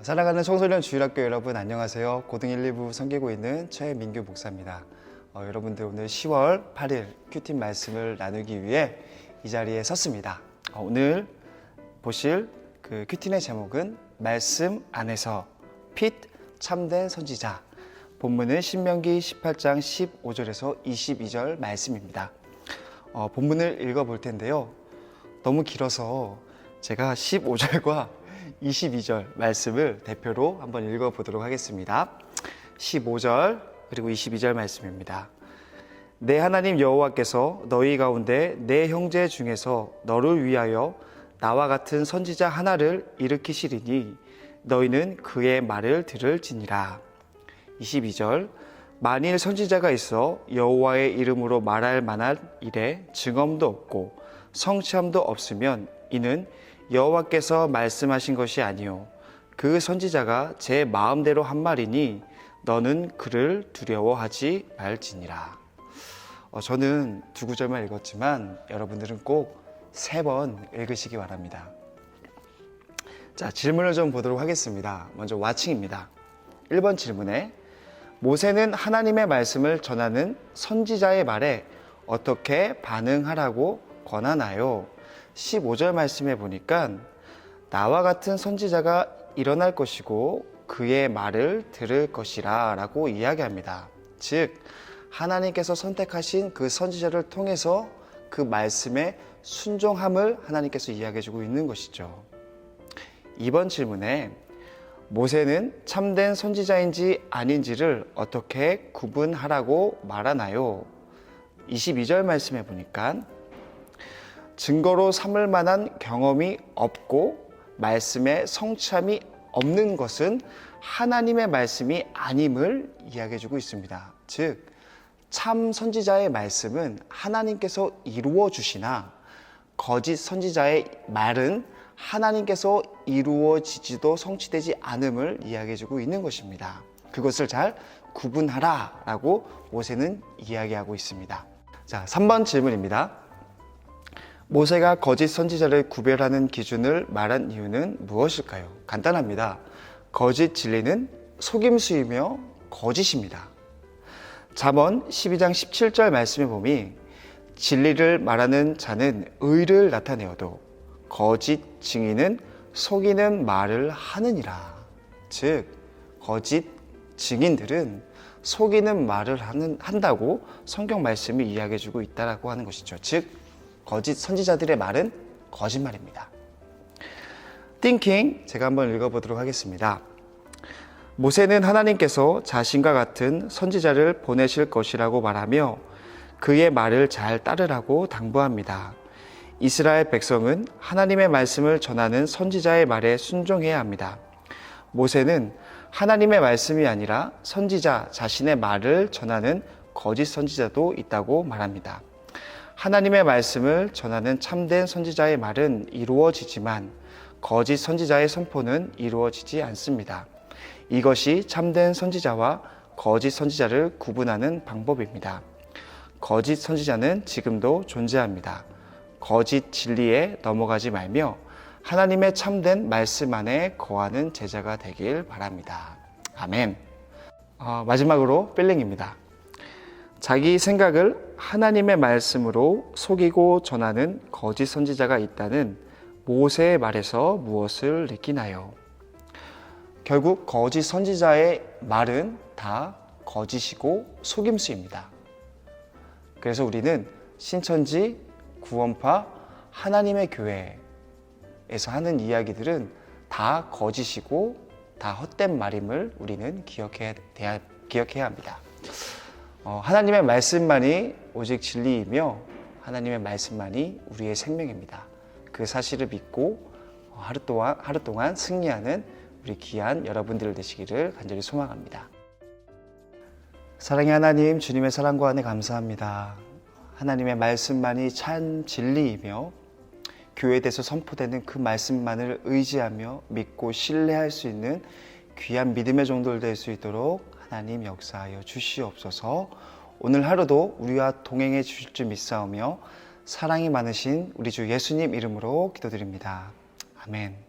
사랑하는 청소년 주일학교 여러분 안녕하세요. 고등 1, 2부 섬기고 있는 최민규 목사입니다. 여러분들 오늘 10월 8일 큐팀 말씀을 나누기 위해 이 자리에 섰습니다. 오늘 보실 그 큐팀의 제목은 말씀 안에서 핏 참된 선지자. 본문은 신명기 18장 15절에서 22절 말씀입니다. 본문을 읽어볼 텐데요. 너무 길어서 제가 15절과 22절 말씀을 대표로 한번 읽어보도록 하겠습니다. 15절 그리고 22절 말씀입니다. 내 하나님 여호와께서 너희 가운데 내 형제 중에서 너를 위하여 나와 같은 선지자 하나를 일으키시리니 너희는 그의 말을 들을지니라. 22절 만일 선지자가 있어 여호와의 이름으로 말할 만한 일에 증언도 없고 성취함도 없으면 이는 여호와께서 말씀하신 것이 아니요 그 선지자가 제 마음대로 한 말이니 너는 그를 두려워하지 말지니라. 저는 두 구절만 읽었지만 여러분들은 꼭 3번 읽으시기 바랍니다. 자, 질문을 좀 보도록 하겠습니다. 먼저 와칭입니다. 1번 질문에 모세는 하나님의 말씀을 전하는 선지자의 말에 어떻게 반응하라고 권하나요? 15절 말씀에 보니까 나와 같은 선지자가 일어날 것이고 그의 말을 들을 것이라 라고 이야기합니다. 즉 하나님께서 선택하신 그 선지자를 통해서 그 말씀에 순종함을 하나님께서 이야기해주고 있는 것이죠. 2번 질문에 모세는 참된 선지자인지 아닌지를 어떻게 구분하라고 말하나요? 22절 말씀에 보니까 증거로 삼을 만한 경험이 없고 말씀에 성취함이 없는 것은 하나님의 말씀이 아님을 이야기해주고 있습니다. 즉, 참 선지자의 말씀은 하나님께서 이루어 주시나 거짓 선지자의 말은 하나님께서 이루어지지도 성취되지 않음을 이야기해주고 있는 것입니다. 그것을 잘 구분하라 라고 모세는 이야기하고 있습니다. 자, 3번 질문입니다. 모세가 거짓 선지자를 구별하는 기준을 말한 이유는 무엇일까요? 간단합니다. 거짓 진리는 속임수이며 거짓입니다. 잠언 12장 17절 말씀에 보면 진리를 말하는 자는 의를 나타내어도 거짓 증인은 속이는 말을 하느니라. 즉 거짓 증인들은 속이는 말을 한다고 성경 말씀이 이야기해주고 있다고 하는 것이죠. 즉 거짓 선지자들의 말은 거짓말입니다. 띵킹 제가 한번 읽어보도록 하겠습니다. 모세는 하나님께서 자신과 같은 선지자를 보내실 것이라고 말하며 그의 말을 잘 따르라고 당부합니다. 이스라엘 백성은 하나님의 말씀을 전하는 선지자의 말에 순종해야 합니다. 모세는 하나님의 말씀이 아니라 선지자 자신의 말을 전하는 거짓 선지자도 있다고 말합니다. 하나님의 말씀을 전하는 참된 선지자의 말은 이루어지지만 거짓 선지자의 선포는 이루어지지 않습니다. 이것이 참된 선지자와 거짓 선지자를 구분하는 방법입니다. 거짓 선지자는 지금도 존재합니다. 거짓 진리에 넘어가지 말며 하나님의 참된 말씀 안에 거하는 제자가 되길 바랍니다. 아멘. 마지막으로 필링입니다. 자기 생각을 하나님의 말씀으로 속이고 전하는 거짓 선지자가 있다는 모세의 말에서 무엇을 느끼나요? 결국 거짓 선지자의 말은 다 거짓이고 속임수입니다. 그래서 우리는 신천지, 구원파, 하나님의 교회에서 하는 이야기들은 다 거짓이고 다 헛된 말임을 우리는 기억해야 합니다. 하나님의 말씀만이 오직 진리이며 하나님의 말씀만이 우리의 생명입니다. 그 사실을 믿고 하루 동안 승리하는 우리 귀한 여러분들 되시기를 간절히 소망합니다. 사랑의 하나님, 주님의 사랑과 은혜 감사합니다. 하나님의 말씀만이 참 진리이며 교회에서 선포되는 그 말씀만을 의지하며 믿고 신뢰할 수 있는 귀한 믿음의 종들 될 수 있도록 하나님 역사하여 주시옵소서. 오늘 하루도 우리와 동행해 주실 줄 믿사오며 사랑이 많으신 우리 주 예수님 이름으로 기도드립니다. 아멘.